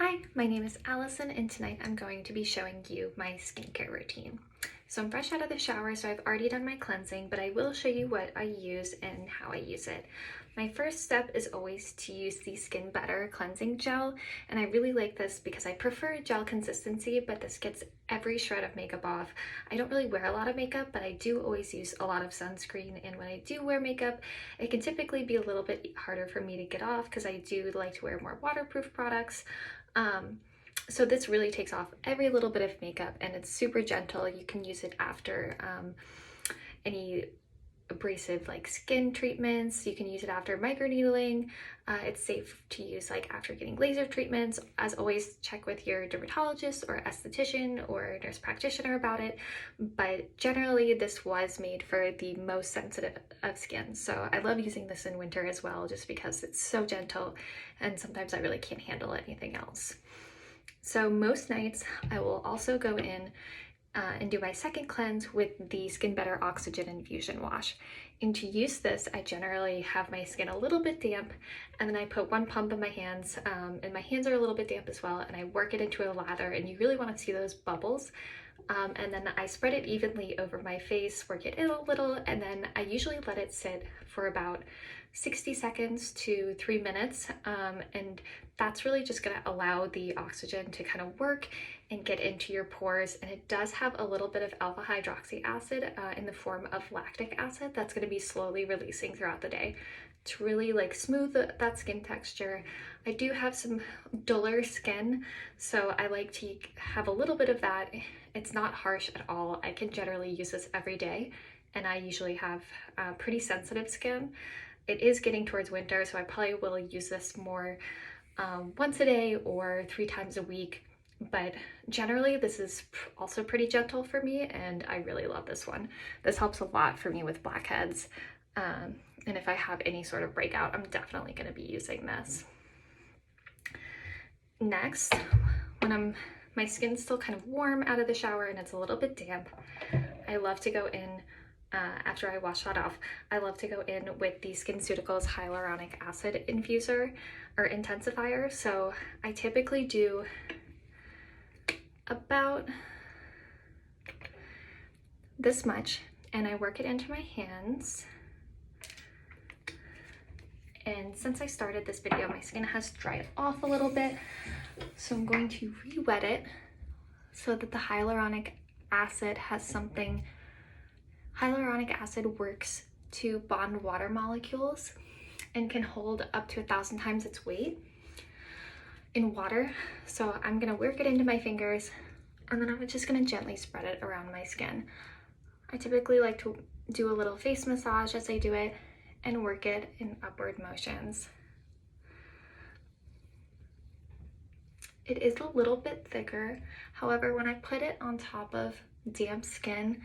Hi, my name is Allison and tonight I'm going to be showing you my skincare routine. So I'm fresh out of the shower, so I've already done my cleansing, but I will show you what I use and how I use it. My first step is always to use the Skin Better cleansing gel, and I really like this because I prefer gel consistency, but this gets every shred of makeup off. I don't really wear a lot of makeup, but I do always use a lot of sunscreen, and when I do wear makeup, it can typically be a little bit harder for me to get off because I do like to wear more waterproof products. So this really takes off every little bit of makeup, and it's super gentle. You can use it after any abrasive like skin treatments. You can use it after microneedling. It's safe to use like after getting laser treatments. As always, check with your dermatologist or esthetician or nurse practitioner about it. But generally this was made for the most sensitive of skin. So I love using this in winter as well, just because it's so gentle and sometimes I really can't handle anything else. So most nights I will also go in and do my second cleanse with the Skin Better Oxygen Infusion Wash. And to use this, I generally have my skin a little bit damp, and then I put one pump in my hands, and my hands are a little bit damp as well, and I work it into a lather, and you really want to see those bubbles. And then I spread it evenly over my face, work it in a little, and then I usually let it sit for about 60 seconds to 3 minutes, and that's really just going to allow the oxygen to kind of work and get into your pores. And it does have a little bit of alpha hydroxy acid in the form of lactic acid that's going to be slowly releasing throughout the day to really like smooth that skin texture. I do have some duller skin, so I like to have a little bit of that. It's not harsh at all. I can generally use this every day, and I usually have pretty sensitive skin. It is getting towards winter, so I probably will use this more once a day or 3 times a week. But generally this is also pretty gentle for me, and I really love this one. This helps a lot for me with blackheads, and if I have any sort of breakout, I'm definitely going to be using this. Next, when my skin's still kind of warm out of the shower and it's a little bit damp, I love to go in after I wash that off. I love to go in with the SkinCeuticals hyaluronic acid infuser or intensifier. So I typically do about this much, and I work it into my hands. And since I started this video, my skin has dried off a little bit, so I'm going to re-wet it so that the hyaluronic acid has something. Hyaluronic acid works to bond water molecules and can hold up to 1,000 times its weight in water. So I'm gonna work it into my fingers, and then I'm just gonna gently spread it around my skin. I typically like to do a little face massage as I do it and work it in upward motions. It is a little bit thicker. However, when I put it on top of damp skin,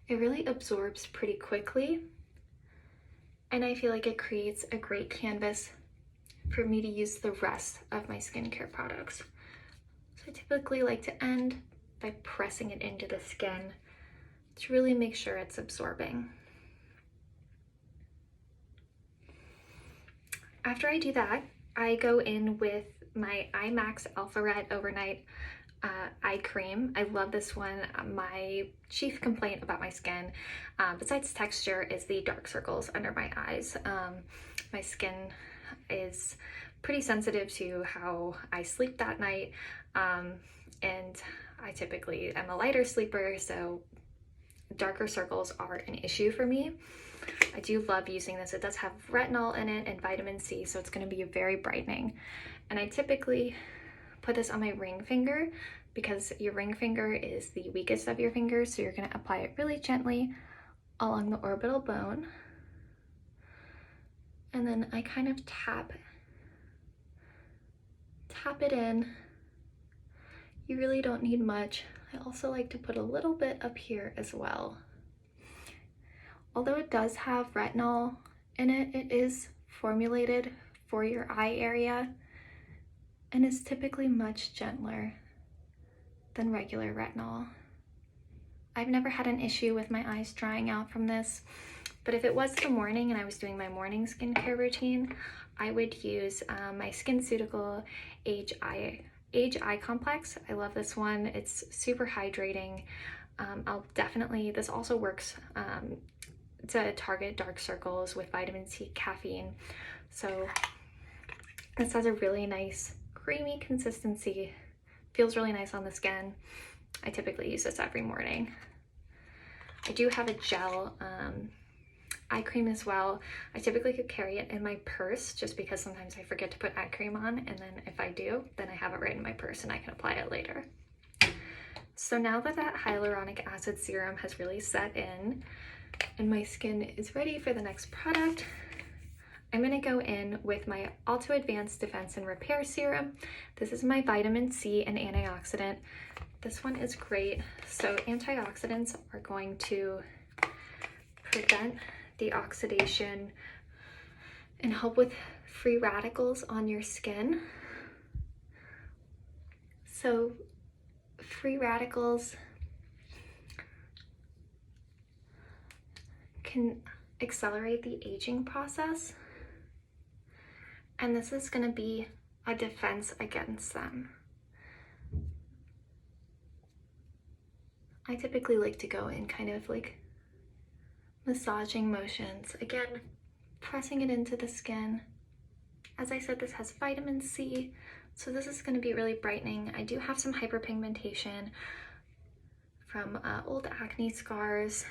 it really absorbs pretty quickly, and I feel like it creates a great canvas for me to use the rest of my skincare products. So I typically like to end by pressing it into the skin to really make sure it's absorbing. After I do that, I go in with my IMAX Alpha Red Overnight eye cream. I love this one. My chief complaint about my skin, besides texture, is the dark circles under my eyes. My skin is pretty sensitive to how I sleep that night, and I typically am a lighter sleeper, so darker circles are an issue for me. I do love using this. It does have retinol in it and vitamin C, so it's going to be very brightening. And I typically put this on my ring finger because your ring finger is the weakest of your fingers, so you're going to apply it really gently along the orbital bone. And then I kind of tap it in. You really don't need much. I also like to put a little bit up here as well. Although it does have retinol in it, it is formulated for your eye area and is typically much gentler than regular retinol. I've never had an issue with my eyes drying out from this, but if it was the morning and I was doing my morning skincare routine, I would use my SkinCeutical Age Eye Age Eye Complex. I love this one. It's super hydrating. This also works to target dark circles with vitamin C, caffeine. So this has a really nice creamy consistency. Feels really nice on the skin. I typically use this every morning. I do have a gel eye cream as well. I typically could carry it in my purse just because sometimes I forget to put eye cream on, and then if I do, then I have it right in my purse and I can apply it later. So now that hyaluronic acid serum has really set in and my skin is ready for the next product, I'm gonna go in with my Alto Advanced Defense and Repair Serum. This is my vitamin C and antioxidant. This one is great. So antioxidants are going to prevent the oxidation and help with free radicals on your skin. So free radicals can accelerate the aging process, and this is going to be a defense against them. I typically like to go in kind of like massaging motions, again pressing it into the skin. As I said, this has vitamin C, so this is going to be really brightening. I do have some hyperpigmentation from old acne scars.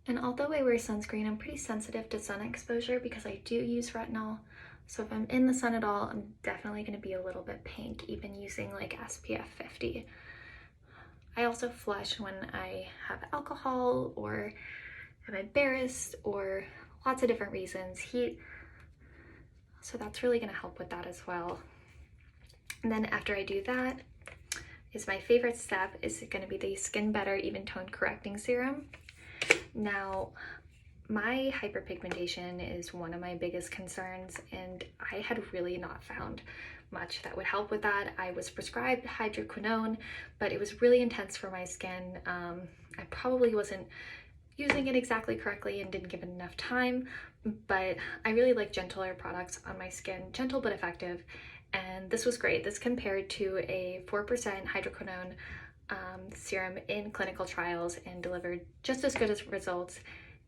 And although I wear sunscreen, I'm pretty sensitive to sun exposure because I do use retinol. So if I'm in the sun at all, I'm definitely going to be a little bit pink, even using like SPF 50. I also flush when I have alcohol or am embarrassed or lots of different reasons, heat. So that's really going to help with that as well. And then after I do that, is my favorite step is going to be the Skin Better Even Tone Correcting Serum. Now, my hyperpigmentation is one of my biggest concerns, and I had really not found much that would help with that. I was prescribed hydroquinone, but it was really intense for my skin. I probably wasn't using it exactly correctly and didn't give it enough time, but I really like gentler products on my skin, gentle but effective, and this was great. This compared to a 4% hydroquinone serum in clinical trials and delivered just as good as results,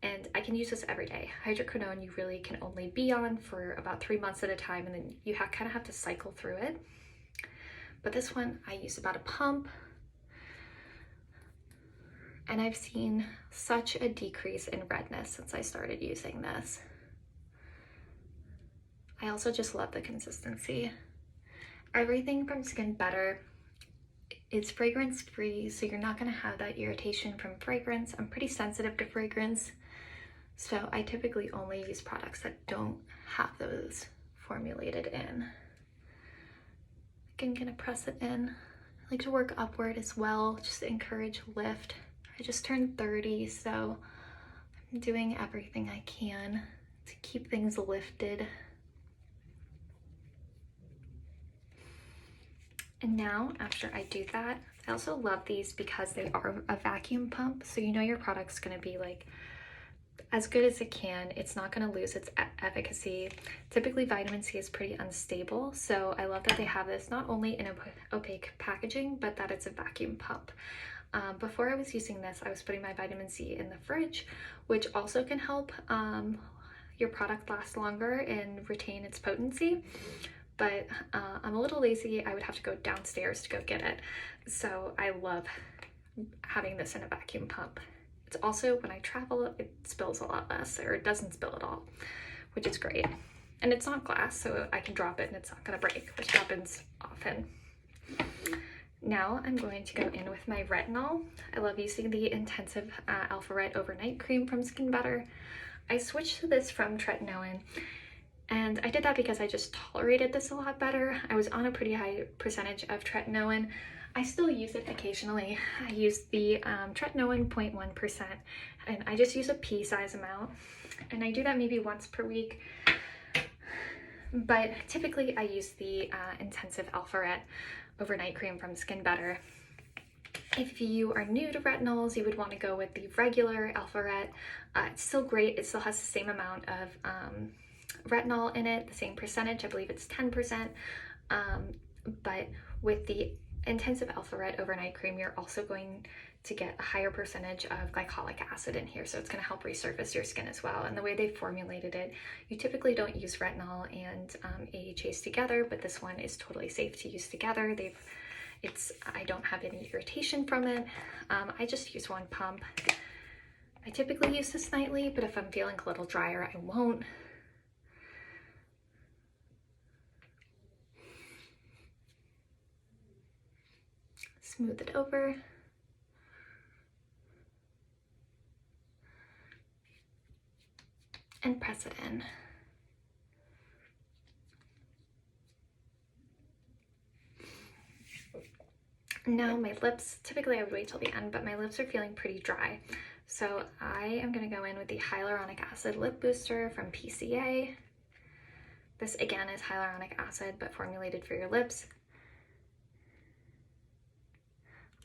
and I can use this every day. Hydroquinone you really can only be on for about 3 months at a time, and then you kind of have to cycle through it. But this one I use about a pump, and I've seen such a decrease in redness since I started using this. I also just love the consistency. Everything from Skin Better is fragrance free, so you're not going to have that irritation from fragrance. I'm pretty sensitive to fragrance, so I typically only use products that don't have those formulated in. Again, gonna press it in. I like to work upward as well, just to encourage lift. I just turned 30, so I'm doing everything I can to keep things lifted. And now, after I do that, I also love these because they are a vacuum pump, so you know your product's gonna be like as good as it can. It's not gonna lose its efficacy. Typically vitamin C is pretty unstable, so I love that they have this not only in opaque packaging, but that it's a vacuum pump. Before I was using this, I was putting my vitamin C in the fridge, which also can help your product last longer and retain its potency. But I'm a little lazy. I would have to go downstairs to go get it. So I love having this in a vacuum pump. It's also, when I travel, it spills a lot less, or it doesn't spill at all, which is great. And it's not glass, so I can drop it and it's not gonna break, which happens often. Now I'm going to go in with my retinol. I love using the Intensive Alpha Ret Overnight Cream from Skin Better. I switched to this from tretinoin, and I did that because I just tolerated this a lot better. I was on a pretty high percentage of tretinoin. I still use it occasionally. I use the tretinoin 0.1%, and I just use a pea size amount, and I do that maybe once per week. But typically I use the Intensive Alpha Ret Overnight Cream from Skin Better. If you are new to retinols, you would want to go with the regular Alpha Ret. It's still great. It still has the same amount of retinol in it, the same percentage. I believe it's 10%. but with the Intensive Alpha Red Overnight Cream, you're also going to get a higher percentage of glycolic acid in here, so it's going to help resurface your skin as well. And the way they formulated it, you typically don't use retinol and AHAs together, but this one is totally safe to use together. I don't have any irritation from it. I just use one pump. I typically use this nightly, but if I'm feeling a little drier, I won't. Smooth it over. And press it in. Now my lips, typically I would wait till the end, but my lips are feeling pretty dry. So I am going to go in with the hyaluronic acid lip booster from PCA. This again is hyaluronic acid, but formulated for your lips.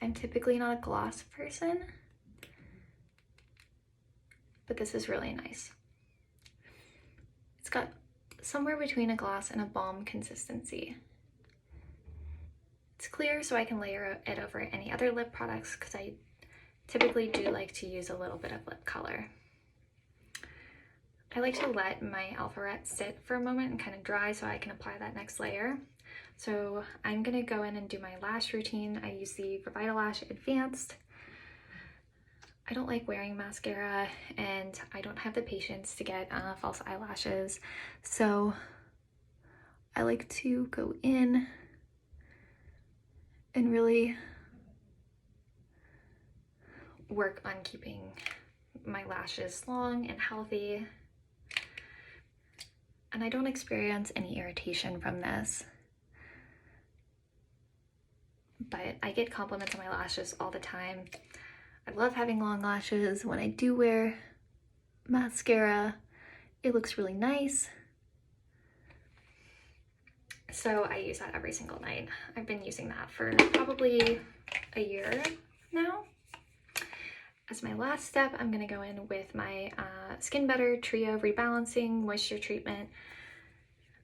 I'm typically not a gloss person, but this is really nice. It's got somewhere between a gloss and a balm consistency. It's clear, so I can layer it over any other lip products because I typically do like to use a little bit of lip color. I like to let my Alpha Red sit for a moment and kind of dry so I can apply that next layer. So I'm gonna go in and do my lash routine. I use the Revitalash Advanced. I don't like wearing mascara and I don't have the patience to get false eyelashes. So I like to go in and really work on keeping my lashes long and healthy. And I don't experience any irritation from this. But I get compliments on my lashes all the time. I love having long lashes. When I do wear mascara, it looks really nice. So I use that every single night. I've been using that for probably a year now. As my last step, I'm gonna go in with my Skin Better Trio Rebalancing Moisture Treatment.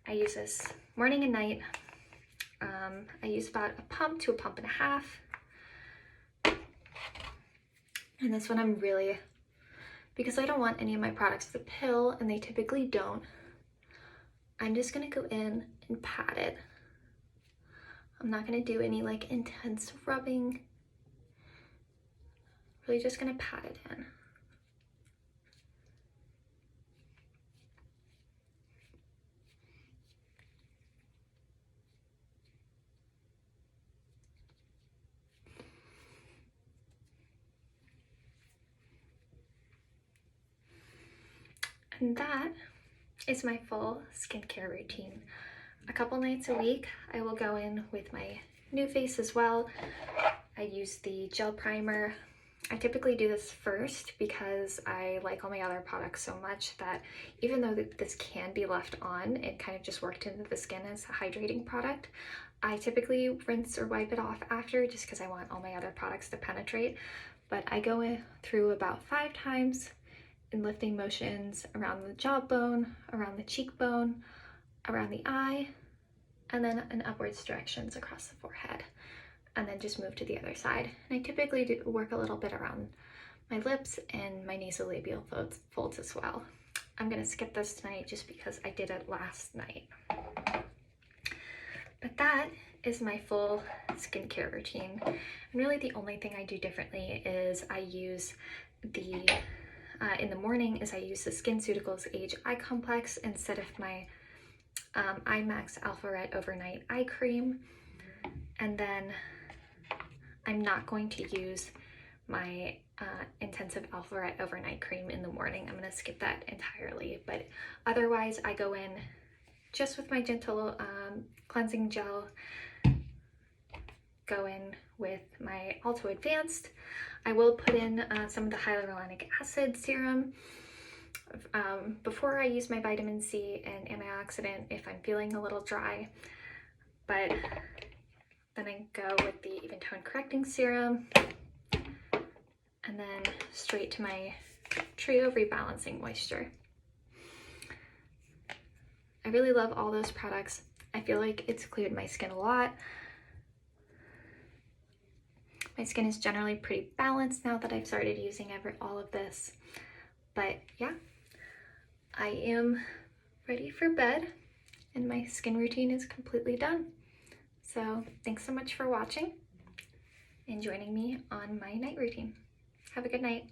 I use this morning and night. I use about a pump to a pump and a half. And this one I'm really, because I don't want any of my products to pill, and they typically don't, I'm just gonna go in and pat it. I'm not gonna do any like intense rubbing. Really just gonna pat it in. And that is my full skincare routine. A couple nights a week, I will go in with my new face as well. I use the gel primer. I typically do this first because I like all my other products so much that even though this can be left on, it kind of just worked into the skin as a hydrating product. I typically rinse or wipe it off after just because I want all my other products to penetrate. But I go through about 5 times in lifting motions around the jawbone, around the cheekbone, around the eye, and then in upwards directions across the forehead, and then just move to the other side. And I typically do work a little bit around my lips and my nasolabial folds as well. I'm gonna skip this tonight just because I did it last night. But that is my full skincare routine. And really the only thing I do differently is I use the in the morning is I use the SkinCeuticals Age Eye Complex instead of my IMAX Alpha Red Overnight Eye Cream. And then I'm not going to use my Intensive Alpha Red Overnight Cream in the morning. I'm going to skip that entirely. But otherwise, I go in just with my gentle cleansing gel, go in with my Alto Advanced. I will put in some of the hyaluronic acid serum before I use my vitamin C and antioxidant if I'm feeling a little dry. But then I go with the Even Tone Correcting Serum and then straight to my Trio Rebalancing Moisture. I really love all those products. I feel like it's cleared my skin a lot. My skin is generally pretty balanced now that I've started using all of this. But yeah, I am ready for bed and my skin routine is completely done. So thanks so much for watching and joining me on my night routine. Have a good night.